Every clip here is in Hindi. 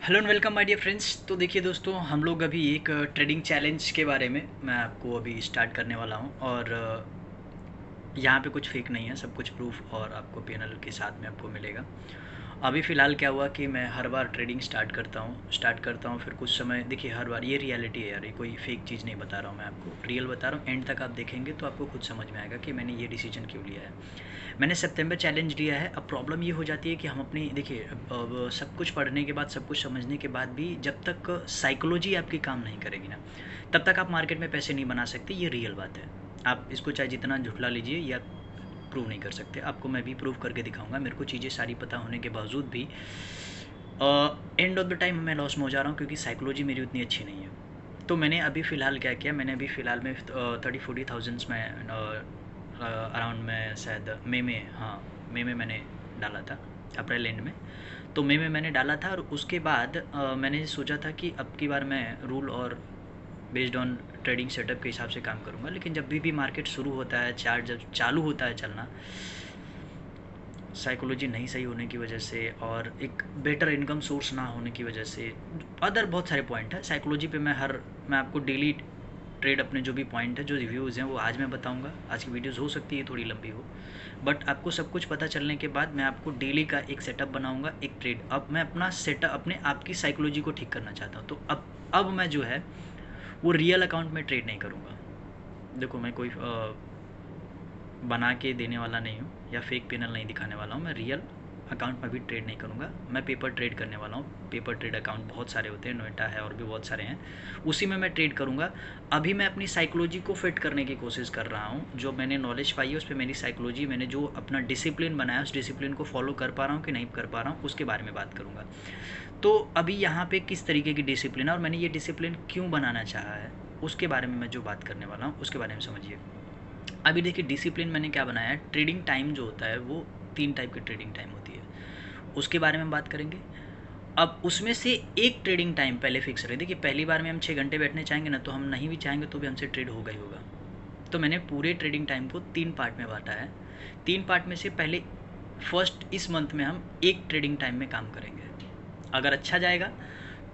Hello and welcome my dear friends. तो देखिए दोस्तों, हम लोग अभी एक ट्रेडिंग चैलेंज के बारे में मैं आपको अभी स्टार्ट करने वाला हूं। और यहाँ पे कुछ फेक नहीं है, सब कुछ प्रूफ और आपको पैनल के साथ में आपको मिलेगा। अभी फ़िलहाल क्या हुआ कि मैं हर बार ट्रेडिंग स्टार्ट करता हूँ फिर कुछ समय, देखिए हर बार ये रियलिटी है यार, ये कोई फेक चीज़ नहीं बता रहा हूँ, मैं आपको रियल बता रहा हूँ। एंड तक आप देखेंगे तो आपको खुद समझ में आएगा कि मैंने ये डिसीजन क्यों लिया है। मैंने सितंबर चैलेंज लिया है। अब प्रॉब्लम ये हो जाती है कि हम अपनी, देखिए अब सब कुछ पढ़ने के बाद, सब कुछ समझने के बाद भी जब तक साइकोलॉजी आपकी काम नहीं करेगी ना, तब तक आप मार्केट में पैसे नहीं बना सकते। ये रियल बात है। आप इसको चाहे जितना झुठला लीजिए या प्रूव नहीं कर सकते। आपको मैं भी प्रूव करके दिखाऊंगा। मेरे को चीज़ें सारी पता होने के बावजूद भी एंड ऑफ द टाइम मैं लॉस में हो जा रहा हूँ, क्योंकि साइकोलॉजी मेरी उतनी अच्छी नहीं है। तो मैंने अभी फ़िलहाल क्या किया, मैंने अभी फ़िलहाल में 30-40 थाउजेंड्स में अराउंड में शायद मई में, हाँ मई में मैंने डाला था, अप्रैल एंड में। तो मई में मैंने डाला था और उसके बाद मैंने सोचा था कि अब की बार मैं रूल और बेस्ड ऑन ट्रेडिंग सेटअप के हिसाब से काम करूँगा। लेकिन जब भी मार्केट शुरू होता है, चार्ट जब चालू होता है चलना, साइकोलॉजी नहीं सही होने की वजह से और एक बेटर इनकम सोर्स ना होने की वजह से, अदर बहुत सारे पॉइंट है साइकोलॉजी पे। मैं आपको डेली ट्रेड अपने जो भी पॉइंट है, जो रिव्यूज़ हैं, वो आज मैं बताऊंगा। आज की वीडियोस हो सकती है थोड़ी लंबी हो, बट आपको सब कुछ पता चलने के बाद मैं आपको डेली का एक सेटअप बनाऊंगा, एक ट्रेड। अब मैं अपना सेटअप, अपने आपकी साइकोलॉजी को ठीक करना चाहता हूँ। तो अब मैं जो है वो रियल अकाउंट में ट्रेड नहीं करूँगा। देखो, मैं कोई बना के देने वाला नहीं हूँ या फेक पैनल नहीं दिखाने वाला हूँ। मैं रियल अकाउंट में भी ट्रेड नहीं करूँगा। मैं पेपर ट्रेड करने वाला हूँ। पेपर ट्रेड अकाउंट बहुत सारे होते हैं, नोएटा है और भी बहुत सारे हैं, उसी में मैं ट्रेड करूँगा। अभी मैं अपनी साइकोलॉजी को फिट करने की कोशिश कर रहा हूँ। जो मैंने नॉलेज पाई है उस पर मेरी साइकोलॉजी, मैंने जो अपना डिसिप्लिन बनाया उस डिसिप्लिन को फॉलो कर पा रहा हूँ कि नहीं कर पा रहा हूँ, उसके बारे में बात करूँगा। तो अभी यहाँ पे किस तरीके की डिसिप्लिन है और मैंने ये डिसिप्लिन क्यों बनाना चाहा है, उसके बारे में मैं जो बात करने वाला हूँ उसके बारे में समझिए। अभी देखिए, डिसिप्लिन मैंने क्या बनाया है। ट्रेडिंग टाइम जो होता है वो 3 टाइप की ट्रेडिंग टाइम होती है, उसके बारे में हम बात करेंगे। अब उसमें से एक ट्रेडिंग टाइम पहले फिक्स रहे। देखिए, पहली बार में हम 6 घंटे बैठने चाहेंगे ना, तो हम नहीं भी चाहेंगे तो भी हमसे ट्रेड होगा ही होगा। तो मैंने पूरे ट्रेडिंग टाइम को 3 पार्ट में बांटा है। 3 पार्ट में से पहले फर्स्ट इस मंथ में हम एक ट्रेडिंग टाइम में काम करेंगे। अगर अच्छा जाएगा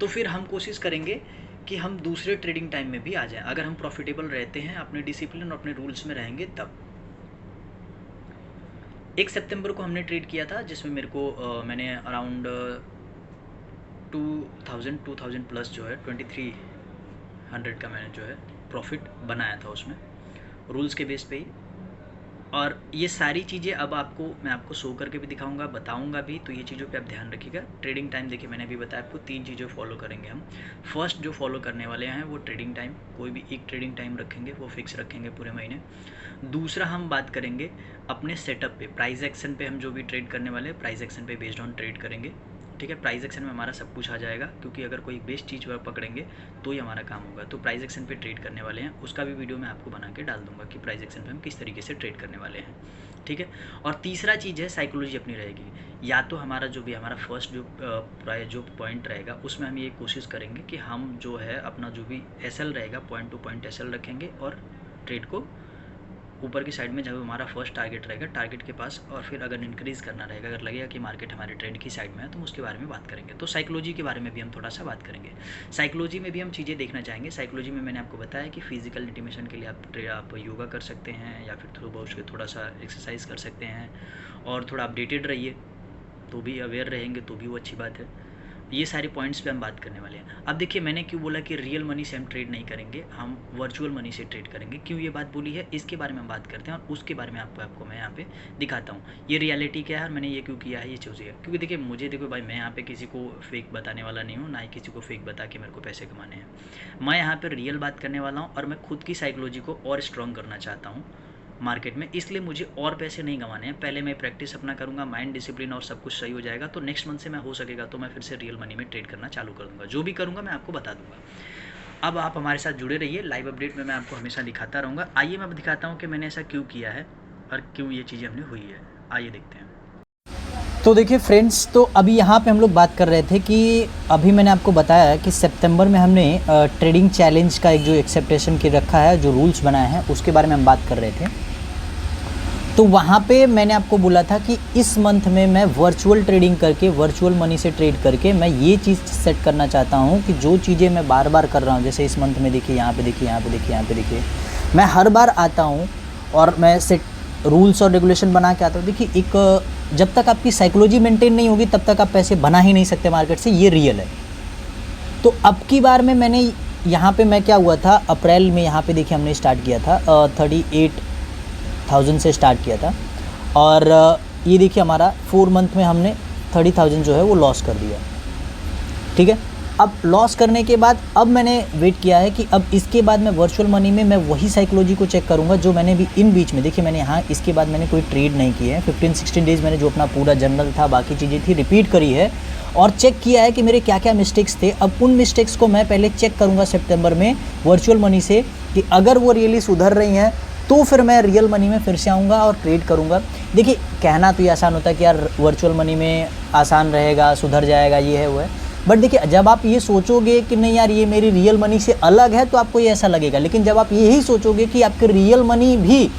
तो फिर हम कोशिश करेंगे कि हम दूसरे ट्रेडिंग टाइम में भी आ जाएं। अगर हम प्रॉफिटेबल रहते हैं, अपने डिसिप्लिन और अपने रूल्स में रहेंगे तब। 1 सितंबर को हमने ट्रेड किया था, जिसमें मेरे को मैंने अराउंड 2000 प्लस जो है 2300 का मैंने जो है प्रॉफिट बनाया था उसमें, रूल्स के बेस पे ही। और ये सारी चीज़ें अब मैं आपको शो करके भी दिखाऊंगा, बताऊंगा भी। तो ये चीज़ों पे आप ध्यान रखिएगा। ट्रेडिंग टाइम देखिए, मैंने अभी बताया आपको 3 चीज़ें फॉलो करेंगे हम। फर्स्ट जो फॉलो करने वाले हैं वो ट्रेडिंग टाइम, कोई भी एक ट्रेडिंग टाइम रखेंगे, वो फिक्स रखेंगे पूरे महीने। दूसरा हम बात करेंगे अपने सेटअप पे, प्राइस एक्शन पे। हम जो भी ट्रेड करने वाले हैं प्राइस एक्शन पे बेस्ड ऑन ट्रेड करेंगे, ठीक है। प्राइस एक्शन में हमारा सब कुछ आ जाएगा, क्योंकि अगर कोई बेस्ट चीज़ पकड़ेंगे तो ही हमारा काम होगा। तो प्राइस एक्शन पे ट्रेड करने वाले हैं, उसका भी वीडियो मैं आपको बना के डाल दूंगा कि प्राइस एक्शन पे हम किस तरीके से ट्रेड करने वाले हैं, ठीक है। और तीसरा चीज़ है साइकोलॉजी अपनी रहेगी। या तो हमारा जो भी हमारा फर्स्ट जो पॉइंट रहेगा उसमें हम ये कोशिश करेंगे कि हम जो है अपना जो भी एसएल रहेगा, पॉइंट टू पॉइंट एसएल रखेंगे और ट्रेड को ऊपर की साइड में जब हमारा फर्स्ट टारगेट रहेगा, टारगेट के पास, और फिर अगर इंक्रीज़ करना रहेगा, अगर लगेगा कि मार्केट हमारे ट्रेंड की साइड में है, तो हम उसके बारे में बात करेंगे। तो साइकोलॉजी के बारे में भी हम थोड़ा सा बात करेंगे। साइकोलॉजी में भी हम चीज़ें देखना चाहेंगे। साइकोलॉजी में मैंने आपको बताया कि फिजिकल इंटीमेशन के लिए आप योगा कर सकते हैं, या फिर थोड़ा सा एक्सरसाइज कर सकते हैं, और थोड़ा अपडेटेड रहिए तो भी, अवेयर रहेंगे तो भी वो अच्छी बात है। ये सारे पॉइंट्स पे हम बात करने वाले हैं। अब देखिए, मैंने क्यों बोला कि रियल मनी से हम ट्रेड नहीं करेंगे, हम वर्चुअल मनी से ट्रेड करेंगे। क्यों ये बात बोली है, इसके बारे में हम बात करते हैं और उसके बारे में आपको मैं यहाँ पे दिखाता हूँ ये रियलिटी क्या है और मैंने ये क्यों किया है, ये चीज़ें है। क्योंकि देखिए, देखो भाई, मैं यहाँ पे किसी को फेक बताने वाला नहीं हूँ, ना ही किसी को फेक बता के मेरे को पैसे कमाने हैं। मैं यहाँ पर रियल बात करने वाला हूँ और मैं खुद की साइकोलॉजी को और स्ट्रॉन्ग करना चाहता हूँ मार्केट में, इसलिए मुझे और पैसे नहीं कमाने हैं। पहले मैं प्रैक्टिस अपना करूँगा, माइंड डिसिप्लिन और सब कुछ सही हो जाएगा, तो नेक्स्ट मंथ से मैं हो सकेगा तो मैं फिर से रियल मनी में ट्रेड करना चालू कर दूँगा। जो भी करूँगा मैं आपको बता दूँगा। अब आप हमारे साथ जुड़े रहिए, लाइव अपडेट में मैं आपको हमेशा दिखाता रहूँगा। आइए मैं दिखाता हूँ कि मैंने ऐसा क्यों किया है और क्यों ये चीज़ें हमने हुई है। आइए देखते हैं। तो देखिए फ्रेंड्स, तो अभी यहाँ पे हम लोग बात कर रहे थे कि अभी मैंने आपको बताया कि सितंबर में हमने ट्रेडिंग चैलेंज का एक जो एक्सेप्टेशन की रखा है, जो रूल्स बनाए हैं, उसके बारे में हम बात कर रहे थे। तो वहाँ पे मैंने आपको बोला था कि इस मंथ में मैं वर्चुअल ट्रेडिंग करके, वर्चुअल मनी से ट्रेड करके मैं ये चीज़ सेट करना चाहता हूँ कि जो चीज़ें मैं बार बार कर रहा हूँ, जैसे इस मंथ में देखिए, यहाँ पे देखिए, यहाँ पे देखिए, यहाँ पे देखिए, मैं हर बार आता हूँ और मैं सेट रूल्स और रेगुलेशन बना के आता हूँ। देखिए, एक जब तक आपकी साइकोलॉजी मेंटेन नहीं होगी तब तक आप पैसे बना ही नहीं सकते मार्केट से, ये रियल है। तो अब की बार में मैंने यहाँ पे मैं क्या हुआ था, अप्रैल में यहाँ पे देखिए हमने स्टार्ट किया था 38,000 से स्टार्ट किया था, और ये देखिए हमारा 4 मंथ में हमने 30,000 जो है वो लॉस कर दिया। ठीक है, अब लॉस करने के बाद अब मैंने वेट किया है कि अब इसके बाद मैं वर्चुअल मनी में मैं वही साइकोलॉजी को चेक करूँगा जो मैंने भी इन बीच में, देखिए मैंने यहाँ इसके बाद मैंने कोई ट्रेड नहीं किए हैं, 15-16 डेज़ मैंने जो अपना पूरा जनरल था, बाकी चीज़ें थी, रिपीट करी है और चेक किया है कि मेरे क्या क्या मिस्टेक्स थे। अब उन मिस्टेक्स को मैं पहले चेक करूँगा सितंबर में वर्चुअल मनी से कि अगर वो रियली सुधर रही हैं तो फिर मैं रियल मनी में फिर से आऊँगा और ट्रेड करूँगा। देखिए, कहना तो ये आसान होता है कि यार वर्चुअल मनी में आसान रहेगा, सुधर जाएगा, ये है वो है, बट देखिए जब आप ये सोचोगे कि नहीं यार ये मेरी रियल मनी से अलग है तो आपको ये ऐसा लगेगा, लेकिन जब आप यही सोचोगे कि आपकी रियल मनी भी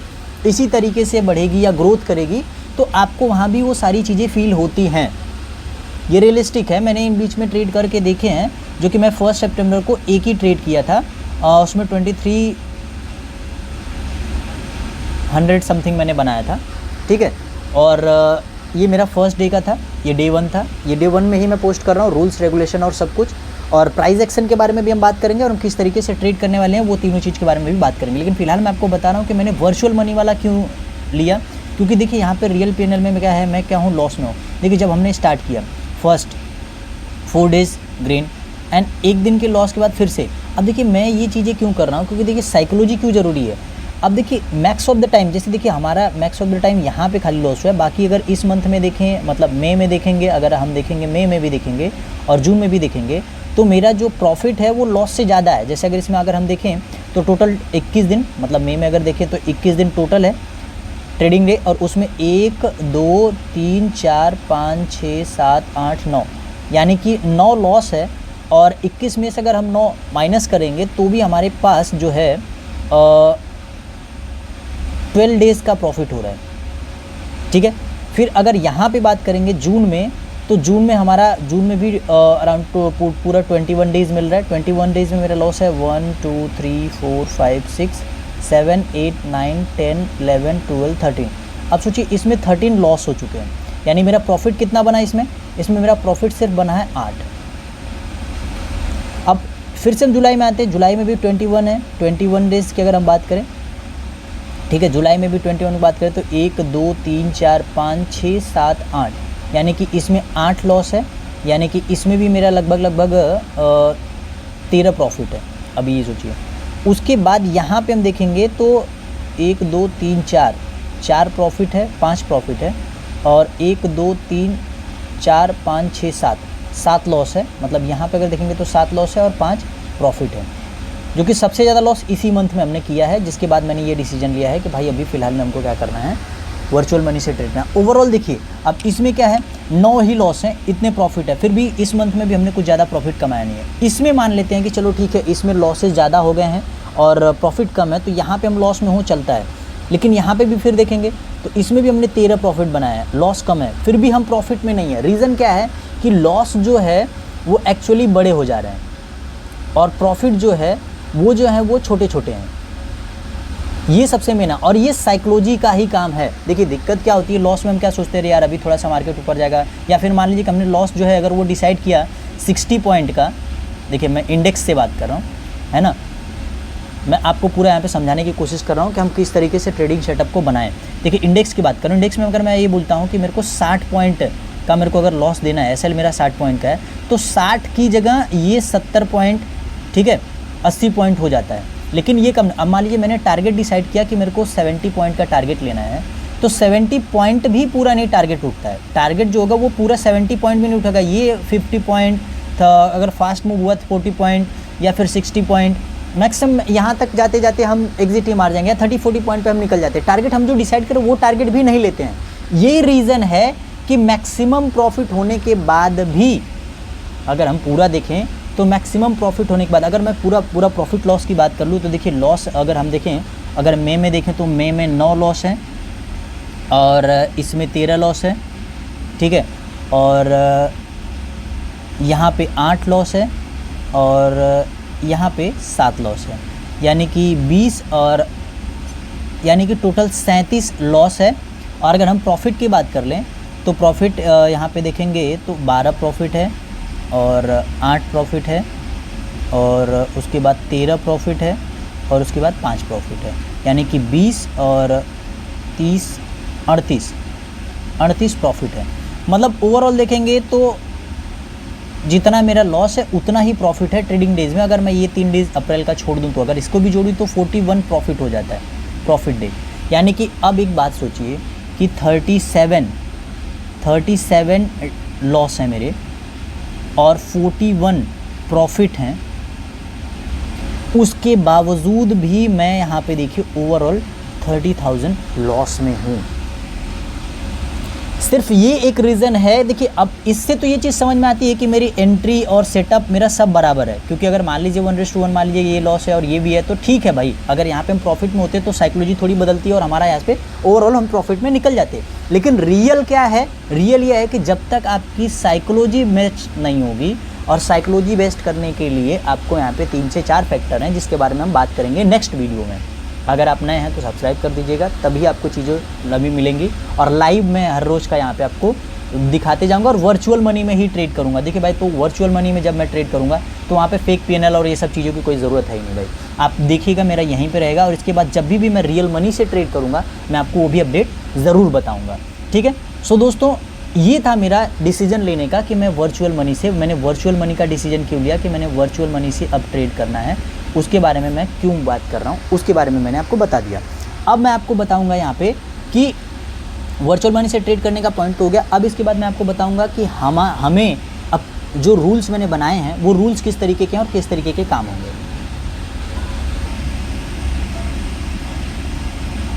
इसी तरीके से बढ़ेगी या ग्रोथ करेगी तो आपको वहाँ भी वो सारी चीज़ें फील होती हैं। ये रियलिस्टिक है, मैंने इन बीच में ट्रेड करके देखे हैं, जो कि मैं 1 सितंबर को एक ही ट्रेड किया था, उसमें 2300 समथिंग मैंने बनाया था। ठीक है, और ये मेरा फर्स्ट डे का था, ये डे 1 था, ये डे 1 में ही मैं पोस्ट कर रहा हूँ रूल्स, रेगुलेशन और सब कुछ, और प्राइस एक्शन के बारे में भी हम बात करेंगे और हम किस तरीके से ट्रेड करने वाले हैं वो तीनों चीज़ के बारे में भी बात करेंगे। लेकिन फिलहाल मैं आपको बता रहा हूँ कि मैंने वर्चुअल मनी वाला क्यों लिया, क्योंकि देखिए यहाँ पे रियल पीएनएल में क्या है, मैं क्या हूँ, लॉस में हूँ। देखिए जब हमने स्टार्ट किया फर्स्ट 4 डेज़ ग्रीन एंड एक दिन के लॉस के बाद फिर से, अब देखिए मैं ये चीज़ें क्यों कर रहा हूँ, क्योंकि देखिए साइकोलॉजी क्यों ज़रूरी है। अब देखिए मैक्स ऑफ द टाइम, जैसे देखिए हमारा मैक्स ऑफ द टाइम यहाँ पे खाली लॉस हुआ है, बाकी अगर इस मंथ में देखें, मतलब मई में देखेंगे, अगर हम देखेंगे मई में भी देखेंगे और जून में भी देखेंगे, तो मेरा जो प्रॉफिट है वो लॉस से ज़्यादा है। जैसे अगर इसमें अगर हम देखें तो टोटल 21 दिन, मतलब मई में अगर देखें तो 21 दिन टोटल है ट्रेडिंग डे, और उसमें 1 2 3 4 5 6 7 8 9 यानी कि 9 लॉस है, और 21 में से अगर हम 9 माइनस करेंगे तो भी हमारे पास जो है 12 डेज़ का प्रॉफिट हो रहा है। ठीक है, फिर अगर यहाँ पे बात करेंगे जून में, तो जून में हमारा, जून में भी अराउंड पूरा 21 डेज़ मिल रहा है। 21 डेज़ में मेरा लॉस है 1 2 3 4 5 6 7 8 9 10 11 12 13। अब सोचिए इसमें 13 लॉस हो चुके हैं, यानी मेरा प्रॉफिट कितना बना इसमें मेरा प्रॉफिट सिर्फ बना है 8। अब फिर से हम जुलाई में आते हैं, जुलाई में भी 21 है, 21 डेज़ की अगर हम बात करें, ठीक है, जुलाई में भी 21 की बात करें तो 1 2 3 4 5 6 7 8, यानी कि इसमें 8 लॉस है, यानी कि इसमें भी मेरा लगभग 13 प्रॉफिट है। अभी ये सोचिए, उसके बाद यहाँ पे हम देखेंगे तो 1 2 3 4 प्रॉफिट है, 5 प्रॉफिट है, और 1 2 3 4 5 6 7 लॉस है। मतलब यहाँ पे अगर देखेंगे तो 7 लॉस है और 5 प्रॉफिट है, जो कि सबसे ज़्यादा लॉस इसी मंथ में हमने किया है, जिसके बाद मैंने ये डिसीजन लिया है कि भाई अभी फ़िलहाल में हमको क्या करना है, वर्चुअल मनी से ट्रेड करना। ओवरऑल देखिए अब इसमें क्या है, 9 ही लॉस हैं, इतने प्रॉफिट है, फिर भी इस मंथ में भी हमने कुछ ज़्यादा प्रॉफिट कमाया नहीं है। इसमें मान लेते हैं कि चलो ठीक है, इसमें लॉसेज ज़्यादा हो गए हैं और प्रॉफिट कम है, तो यहाँ पर हम लॉस में हो चलता है, लेकिन यहाँ पे भी फिर देखेंगे तो इसमें भी हमने 13 प्रॉफिट बनाया है, लॉस कम है, फिर भी हम प्रॉफिट में नहीं है। रीज़न क्या है कि लॉस जो है वो एक्चुअली बड़े हो जा रहे हैं और प्रॉफिट जो है वो छोटे छोटे हैं। ये सबसे मेन है, और ये साइकोलॉजी का ही काम है। देखिए दिक्कत क्या होती है, लॉस में हम क्या सोचते हैं, यार अभी थोड़ा सा मार्केट ऊपर जाएगा, या फिर मान लीजिए कि हमने लॉस जो है अगर वो डिसाइड किया 60 पॉइंट का, देखिए मैं इंडेक्स से बात कर रहा हूँ, है ना, मैं आपको पूरा यहाँ पे समझाने की कोशिश कर रहा हूँ कि हम किस तरीके से ट्रेडिंग सेटअप को बनाएं। देखिए इंडेक्स की बात करूँ, इंडेक्स में अगर मैं ये बोलता हूँ कि मेरे को 60 पॉइंट का मेरे को अगर लॉस देना है, एसएल मेरा 60 पॉइंट का है, तो 60 की जगह ये 70 पॉइंट, ठीक है, 80 पॉइंट हो जाता है। लेकिन ये कम, अब मान लीजिए मैंने टारगेट डिसाइड किया कि मेरे को 70 पॉइंट का टारगेट लेना है, तो 70 पॉइंट भी पूरा नहीं टारगेट उठता है। टारगेट जो होगा वो पूरा 70 पॉइंट भी नहीं उठेगा, ये 50 पॉइंट था, अगर फास्ट मूव हुआ तो 40 पॉइंट या फिर 60 पॉइंट, मैक्सिमम यहाँ तक जाते जाते हम एग्जिट ही मार जाएंगे, या 30-40 पॉइंट पे हम निकल जाते हैं। टारगेट हम जो डिसाइड करें वो टारगेट भी नहीं लेते हैं। ये रीज़न है कि मैक्सिमम प्रॉफिट होने के बाद भी, अगर हम पूरा देखें तो मैक्सिमम प्रॉफिट होने के बाद, अगर मैं पूरा प्रॉफिट लॉस की बात कर लूँ तो देखिए लॉस अगर हम देखें, अगर मई में देखें तो मई में 9 लॉस हैं, और इसमें 13 लॉस है, ठीक है, और यहाँ पे 8 लॉस है और यहाँ पे 7 लॉस है, यानी कि 20 और यानी कि टोटल 37 लॉस है। और अगर हम प्रॉफिट की बात कर लें तो प्रॉफिट यहाँ पे देखेंगे तो 12 प्रॉफिट है और 8 प्रॉफिट है और उसके बाद 13 प्रॉफिट है और उसके बाद 5 प्रॉफिट है, यानी कि 20 और 30 38 प्रॉफिट है। मतलब ओवरऑल देखेंगे तो जितना मेरा लॉस है उतना ही प्रॉफिट है ट्रेडिंग डेज़ में। अगर मैं ये 3 डेज़ अप्रैल का छोड़ दूं तो अगर इसको भी जोड़ूँ तो 41 प्रॉफिट हो जाता है प्रॉफिट डे। यानी कि अब एक बात सोचिए कि 37 लॉस है मेरे और 41 प्रॉफिट हैं, उसके बावजूद भी मैं यहाँ पे देखिए ओवरऑल 30,000 लॉस में हूँ। सिर्फ ये एक रीज़न है। देखिए अब इससे तो ये चीज़ समझ में आती है कि मेरी एंट्री और सेटअप मेरा सब बराबर है, क्योंकि अगर मान लीजिए 1:1 मान लीजिए ये लॉस है और ये भी है तो ठीक है भाई, अगर यहाँ पे हम प्रॉफिट में होते तो साइकोलॉजी थोड़ी बदलती है और हमारा यहाँ पे ओवरऑल हम प्रॉफिट में निकल जाते। लेकिन रियल क्या है, रियल ये है कि जब तक आपकी साइकोलॉजी मैच नहीं होगी, और साइकोलॉजी बेस्ट करने के लिए आपको यहाँ पे 3 से 4 फैक्टर हैं जिसके बारे में हम बात करेंगे नेक्स्ट वीडियो में। अगर आप नए हैं तो सब्सक्राइब कर दीजिएगा, तभी आपको चीज़ें नवी मिलेंगी। और लाइव में हर रोज़ का यहाँ पे आपको दिखाते जाऊंगा और वर्चुअल मनी में ही ट्रेड करूंगा। देखिए भाई, तो वर्चुअल मनी में जब मैं ट्रेड करूंगा तो वहाँ पे फेक पीएनएल और ये सब चीज़ों की कोई ज़रूरत है ही नहीं भाई। आप देखिएगा मेरा यहीं पे रहेगा, और इसके बाद जब भी मैं रियल मनी से ट्रेड करूँगा मैं आपको वो भी अपडेट ज़रूर बताऊँगा, ठीक है। सो दोस्तों, ये था मेरा डिसीजन लेने का कि मैं वर्चुअल मनी से, मैंने वर्चुअल मनी का डिसीजन क्यों लिया कि मैंने वर्चुअल मनी से अब ट्रेड करना है, उसके बारे में मैं क्यों बात कर रहा हूँ उसके बारे में मैंने आपको बता दिया। अब मैं आपको बताऊँगा यहाँ पे कि वर्चुअल मनी से ट्रेड करने का पॉइंट तो हो गया। अब इसके बाद मैं आपको बताऊँगा कि हमें अब जो रूल्स मैंने बनाए हैं वो रूल्स किस तरीके के हैं और किस तरीके के काम होंगे।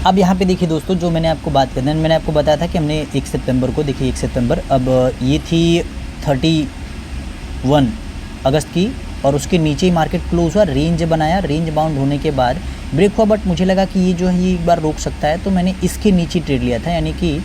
अब यहाँ पे देखिए दोस्तों, जो मैंने आपको बात करना है, मैंने आपको बताया था कि हमने 1 सितंबर को, देखिए 1 सितंबर, अब ये थी 31 अगस्त की, और उसके नीचे ही मार्केट क्लोज हुआ, रेंज बनाया, रेंज बाउंड होने के बाद ब्रेक हुआ, बट मुझे लगा कि ये जो है ये एक बार रोक सकता है, तो मैंने इसके नीचे ट्रेड लिया था, यानी कि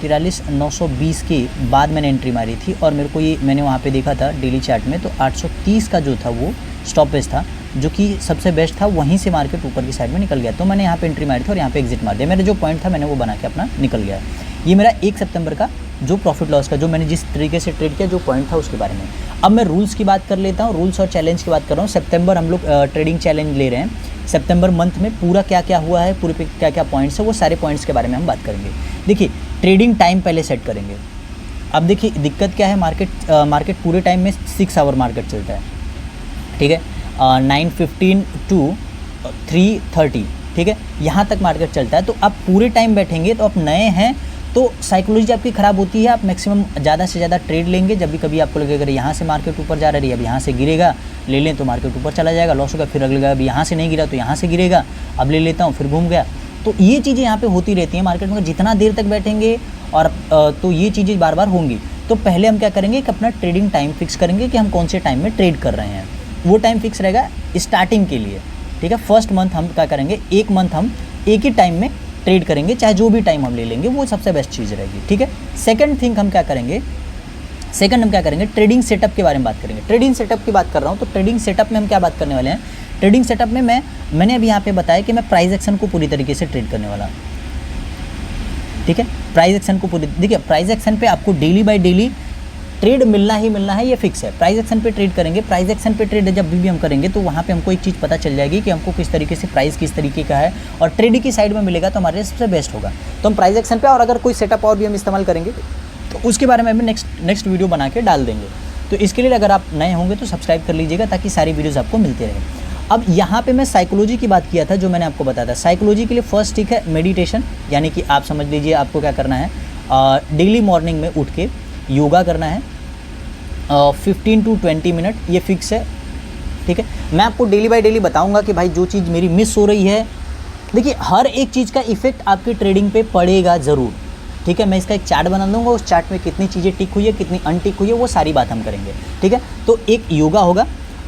43,920 के बाद मैंने एंट्री मारी थी। और मेरे को ये, मैंने वहाँ पे देखा था डेली चार्ट में, तो 830 का जो था वो स्टॉपेज था, जो कि सबसे बेस्ट था, वहीं से मार्केट ऊपर की साइड में निकल गया, तो मैंने यहाँ पे एंट्री मारी थी और यहाँ पे एग्जिट मार दिया। मेरा जो पॉइंट था मैंने वो बना के अपना निकल गया। ये मेरा 1 सितंबर का जो प्रॉफिट लॉस का, जो मैंने जिस तरीके से ट्रेड किया, जो पॉइंट था उसके बारे में। अब मैं रूल्स की बात कर लेता हूँ, रूल्स और चैलेंज की बात कर रहा हूँ। सितंबर हम लोग ट्रेडिंग चैलेंज ले रहे हैं। सितंबर मंथ में पूरा क्या क्या हुआ है, पूरे पे क्या क्या पॉइंट्स है, वो सारे पॉइंट्स के बारे में हम बात करेंगे। देखिए, ट्रेडिंग टाइम पहले सेट करेंगे। अब देखिए दिक्कत क्या है, मार्केट पूरे टाइम में 6 आवर मार्केट चलता है, ठीक है, 9:15 to 3:30, ठीक है, यहाँ तक मार्केट चलता है। तो आप पूरे टाइम बैठेंगे तो आप नए हैं तो साइकोलॉजी आपकी ख़राब होती है। आप मैक्सिमम ज़्यादा से ज़्यादा ट्रेड लेंगे, जब भी कभी आपको लगेगा अगर यहाँ से मार्केट ऊपर जा रही है, अब यहाँ से गिरेगा, ले लें तो मार्केट ऊपर चला जाएगा, लॉस होगा, फिर अगले अब यहाँ से नहीं गिरा तो यहाँ से गिरेगा, अब ले लेता हूँ, फिर घूम गया। तो ये चीज़ें यहाँ पे होती रहती हैं मार्केट में, जितना देर तक बैठेंगे और तो ये चीज़ें बार बार होंगी। तो पहले हम क्या करेंगे कि अपना ट्रेडिंग टाइम फिक्स करेंगे कि हम कौन से टाइम में ट्रेड कर रहे हैं। वो टाइम फिक्स रहेगा स्टार्टिंग के लिए, ठीक है। फर्स्ट मंथ हम क्या करेंगे, 1 मंथ हम एक ही टाइम में ट्रेड करेंगे, चाहे जो भी टाइम हम ले लेंगे, वो सबसे बेस्ट चीज़ रहेगी, ठीक है। सेकंड हम क्या करेंगे, ट्रेडिंग सेटअप के बारे में बात करेंगे। ट्रेडिंग सेटअप की बात कर रहा हूँ, तो ट्रेडिंग सेटअप में हम क्या बात करने वाले हैं। ट्रेडिंग सेटअप में मैंने अभी यहाँ पे बताया कि मैं प्राइस एक्शन को पूरी तरीके से ट्रेड करने वाला, ठीक है। प्राइस एक्शन को पूरी, देखिए प्राइस एक्शन पे आपको डेली बाय डेली ट्रेड मिलना ही मिलना है, ये फिक्स है। प्राइस एक्शन पे ट्रेड करेंगे, प्राइस एक्शन पे ट्रेड जब भी हम करेंगे तो वहाँ पे हमको एक चीज़ पता चल जाएगी कि हमको किस तरीके से प्राइस किस तरीके का है, और ट्रेड की साइड में मिलेगा तो हमारे लिए सबसे बेस्ट होगा। तो हम प्राइस एक्शन पे, और अगर कोई सेटअप और भी हम इस्तेमाल करेंगे तो उसके बारे में भी नेक्स्ट वीडियो बना के डाल देंगे। तो इसके लिए अगर आप नए होंगे तो सब्सक्राइब कर लीजिएगा ताकि सारी वीडियोज़ आपको मिलते रहे। अब यहाँ पे मैं साइकोलॉजी की बात किया था, जो मैंने आपको बताया था। साइकोलॉजी के लिए फर्स्ट ठीक है मेडिटेशन, यानी कि आप समझ लीजिए आपको क्या करना है, डेली मॉर्निंग में उठ के योगा करना है 15 to 20 मिनट, ये फिक्स है, ठीक है। मैं आपको डेली बाय डेली बताऊंगा कि भाई जो चीज़ मेरी मिस हो रही है, देखिए हर एक चीज़ का इफेक्ट आपकी ट्रेडिंग पे पड़ेगा ज़रूर, ठीक है। मैं इसका एक चार्ट बना दूंगा, उस चार्ट में कितनी चीज़ें टिक हुई है, कितनी अनटिक हुई है, वो सारी बात हम करेंगे, ठीक है। तो एक योगा होगा,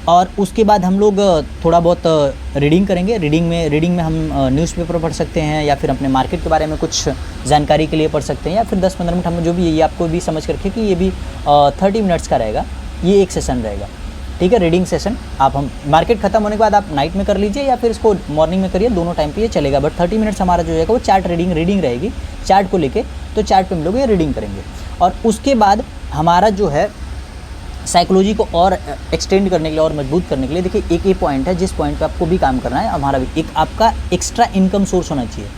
और उसके बाद हम लोग थोड़ा बहुत रीडिंग करेंगे। रीडिंग में हम न्यूज़पेपर पढ़ सकते हैं या फिर अपने मार्केट के बारे में कुछ जानकारी के लिए पढ़ सकते हैं, या फिर 10-15 मिनट हम जो भी, ये आपको भी समझ कर रखिए कि ये भी 30 मिनट्स का रहेगा, ये एक सेशन रहेगा, ठीक है, रीडिंग सेशन। आप हम मार्केट खत्म होने के बाद आप नाइट में कर लीजिए या फिर इसको मॉर्निंग में करिए, दोनों टाइम पे ये चलेगा। बट 30 मिनट्स हमारा जो रहेगा वो चार्ट रीडिंग रहेगी, चार्ट को लेके। तो चार्ट पे हम लोग ये रीडिंग करेंगे और उसके बाद हमारा जो है साइकोलॉजी को और एक्सटेंड करने के लिए और मजबूत करने के लिए, देखिए एक ये पॉइंट है जिस पॉइंट पे आपको भी काम करना है, हमारा भी एक आपका एक्स्ट्रा इनकम सोर्स होना चाहिए।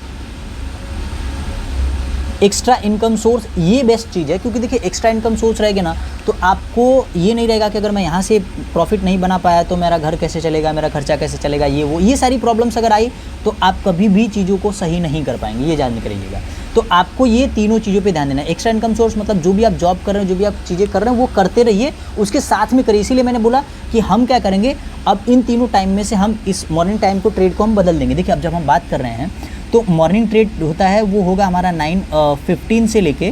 एक्स्ट्रा इनकम सोर्स ये बेस्ट चीज़ है, क्योंकि देखिए एक्स्ट्रा इनकम सोर्स रहेगा ना तो आपको ये नहीं रहेगा कि अगर मैं यहाँ से प्रॉफिट नहीं बना पाया तो मेरा घर कैसे चलेगा, मेरा खर्चा कैसे चलेगा, ये सारी प्रॉब्लम्स अगर आई तो आप कभी भी चीज़ों को सही नहीं कर पाएंगे, ये जानने करिएगा। तो आपको ये तीनों चीज़ों पे ध्यान देना है। एक्स्ट्रा इनकम सोर्स मतलब जो भी आप जॉब कर रहे हैं, जो भी आप चीज़ें कर रहे हैं वो करते रहिए, उसके साथ में करिए। इसीलिए मैंने बोला कि हम क्या करेंगे, अब इन तीनों टाइम में से हम इस मॉर्निंग टाइम को, ट्रेड को हम बदल देंगे। देखिए अब जब हम बात कर रहे हैं तो मॉर्निंग ट्रेड होता है वो होगा हमारा 9:15 से लेके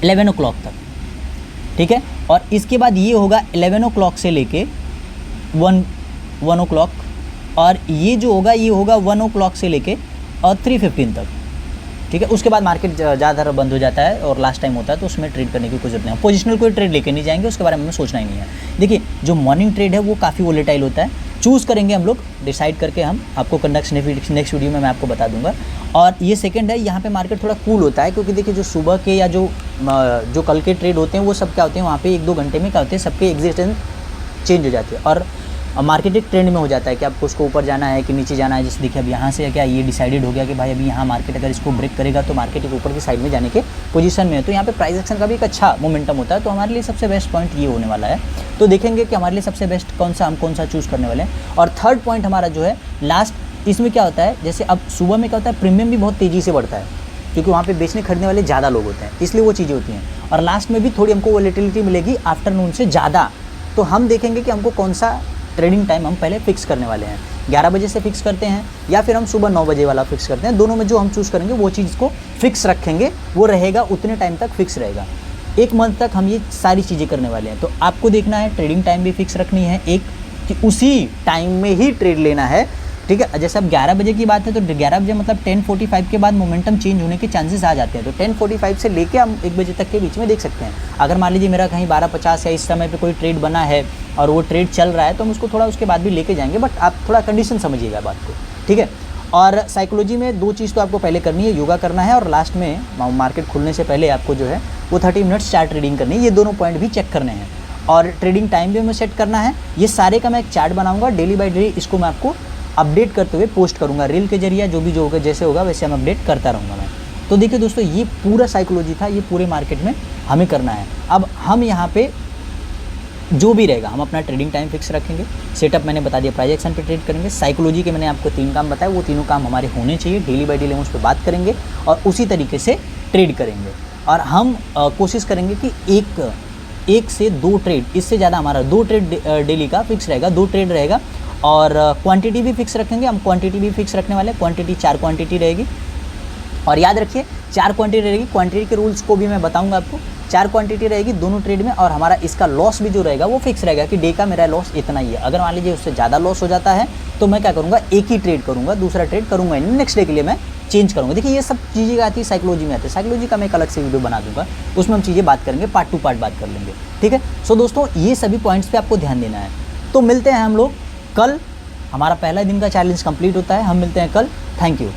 11 o'clock तक, ठीक है। और इसके बाद ये होगा 11 o'clock से लेके 1 o'clock, और ये जो होगा ये होगा 1 o'clock से लेके 3:15 तक, ठीक है। उसके बाद मार्केट ज़्यादा बंद हो जाता है और लास्ट टाइम होता है, तो उसमें ट्रेड करने की कोई जरूरत नहीं है। पोजिशनल कोई ट्रेड लेके नहीं जाएंगे, उसके बारे में हमें सोचना ही नहीं है। देखिए जो मॉर्निंग ट्रेड है वो काफ़ी वोलेटाइल होता है, चूज़ करेंगे हम लोग, डिसाइड करके हम आपको नेक्स्ट वीडियो में मैं आपको बता दूंगा। और ये सेकंड है, यहाँ पे मार्केट थोड़ा कूल होता है, क्योंकि देखिए जो सुबह के या जो कल के ट्रेड होते हैं वो सब क्या होते हैं, वहाँ पे 1-2 घंटे में क्या होते हैं, सबके एग्जिस्टेंस चेंज हो जाती है और मार्केट एक ट्रेंड में हो जाता है कि आपको उसको ऊपर जाना है कि नीचे जाना है। जैसे देखिए अब यहाँ से क्या ये डिसाइडेड हो गया कि भाई अभी यहाँ मार्केट अगर इसको ब्रेक करेगा तो मार्केट एक ऊपर की साइड में जाने के पोजीशन में है, तो यहाँ पे प्राइस एक्शन का भी एक अच्छा मोमेंटम होता है। तो हमारे लिए सबसे बेस्ट पॉइंट ये होने वाला है। तो देखेंगे कि हमारे लिए सबसे बेस्ट हम कौन सा चूज़ करने वाले हैं। और थर्ड पॉइंट हमारा जो है लास्ट, इसमें क्या होता है, जैसे अब सुबह में क्या होता है, प्रीमियम भी बहुत तेज़ी से बढ़ता है, क्योंकि वहाँ पे बेचने खरीदने वाले ज़्यादा लोग होते हैं, इसलिए वो चीज़ें होती हैं। और लास्ट में भी थोड़ी हमको वोलेटिलिटी मिलेगी आफ्टरनून से ज़्यादा। तो हम देखेंगे कि हमको कौन सा ट्रेडिंग टाइम हम पहले फिक्स करने वाले हैं, 11 बजे से फिक्स करते हैं या फिर हम सुबह 9 बजे वाला फिक्स करते हैं। दोनों में जो हम चूज़ करेंगे वो चीज़ को फिक्स रखेंगे, वो रहेगा उतने टाइम तक फिक्स रहेगा। 1 मंथ तक हम ये सारी चीज़ें करने वाले हैं। तो आपको देखना है ट्रेडिंग टाइम भी फिक्स रखनी है एक, कि उसी टाइम में ही ट्रेड लेना है, ठीक है। जैसे अब 11 बजे की बात है तो 11 बजे मतलब 10:45 के बाद मोमेंटम चेंज होने के चांसेस आ जाते हैं। तो 10:45 से लेके हम 1 बजे तक के बीच में देख सकते हैं। अगर मान लीजिए मेरा कहीं 12:50 या इस समय पे कोई ट्रेड बना है और वो ट्रेड चल रहा है तो हम उसको थोड़ा उसके बाद भी लेके जाएंगे, बट आप थोड़ा कंडीशन समझिएगा बात को, ठीक है। और साइकोलॉजी में 2 चीज़ तो आपको पहले करनी है, योगा करना है और लास्ट में मार्केट खुलने से पहले आपको जो है वो 30 मिनट्स चार्ट रीडिंग करनी है। ये दोनों पॉइंट भी चेक करने हैं और ट्रेडिंग टाइम भी हमें सेट करना है। ये सारे का मैं एक चार्ट बनाऊँगा, डेली बाई डेली इसको मैं आपको अपडेट करते हुए पोस्ट करूँगा रील के जरिए, जो होगा जैसे होगा वैसे हम अपडेट करता रहूँगा मैं। तो देखिए दोस्तों ये पूरा साइकोलॉजी था, ये पूरे मार्केट में हमें करना है। अब हम यहाँ पे जो भी रहेगा हम अपना ट्रेडिंग टाइम फिक्स रखेंगे, सेटअप मैंने बता दिया, प्राइस एक्शन पे ट्रेड करेंगे, साइकोलॉजी के मैंने आपको 3 काम बताया, वो तीनों काम हमारे होने चाहिए। डेली बाई डेली हम उस पर बात करेंगे और उसी तरीके से ट्रेड करेंगे। और हम कोशिश करेंगे कि एक से 2 ट्रेड, इससे ज़्यादा हमारा 2 ट्रेड डेली का फिक्स रहेगा, 2 ट्रेड रहेगा। और क्वांटिटी भी फिक्स रखेंगे, हम क्वांटिटी भी फिक्स रखने वाले हैं। क्वांटिटी 4 क्वांटिटी रहेगी और याद रखिए 4 क्वांटिटी रहेगी। क्वांटिटी के रूल्स को भी मैं बताऊंगा आपको। 4 क्वांटिटी रहेगी दोनों ट्रेड में और हमारा इसका लॉस भी जो रहेगा वो फिक्स रहेगा कि डे का मेरा लॉस इतना ही है। अगर मान लीजिए उससे ज़्यादा लॉस हो जाता है तो मैं क्या करूँगा, एक ही ट्रेड करूँगा, दूसरा ट्रेड करूँगा ही नहीं, नेक्स्ट डे के लिए मैं चेंज करूँगा। देखिए ये सब चीज़ें आती है साइकोलॉजी में आती है। साइकोलॉजी का मैं एक अलग से वीडियो बना दूंगा, उसमें हम चीज़ें बात करेंगे, पार्ट टू पार्ट बात कर लेंगे, ठीक है। सो दोस्तों ये सभी पॉइंट्स पे आपको ध्यान देना है। तो मिलते हैं हम लोग कल, हमारा पहला दिन का चैलेंज कंप्लीट होता है। हम मिलते हैं कल। Thank you.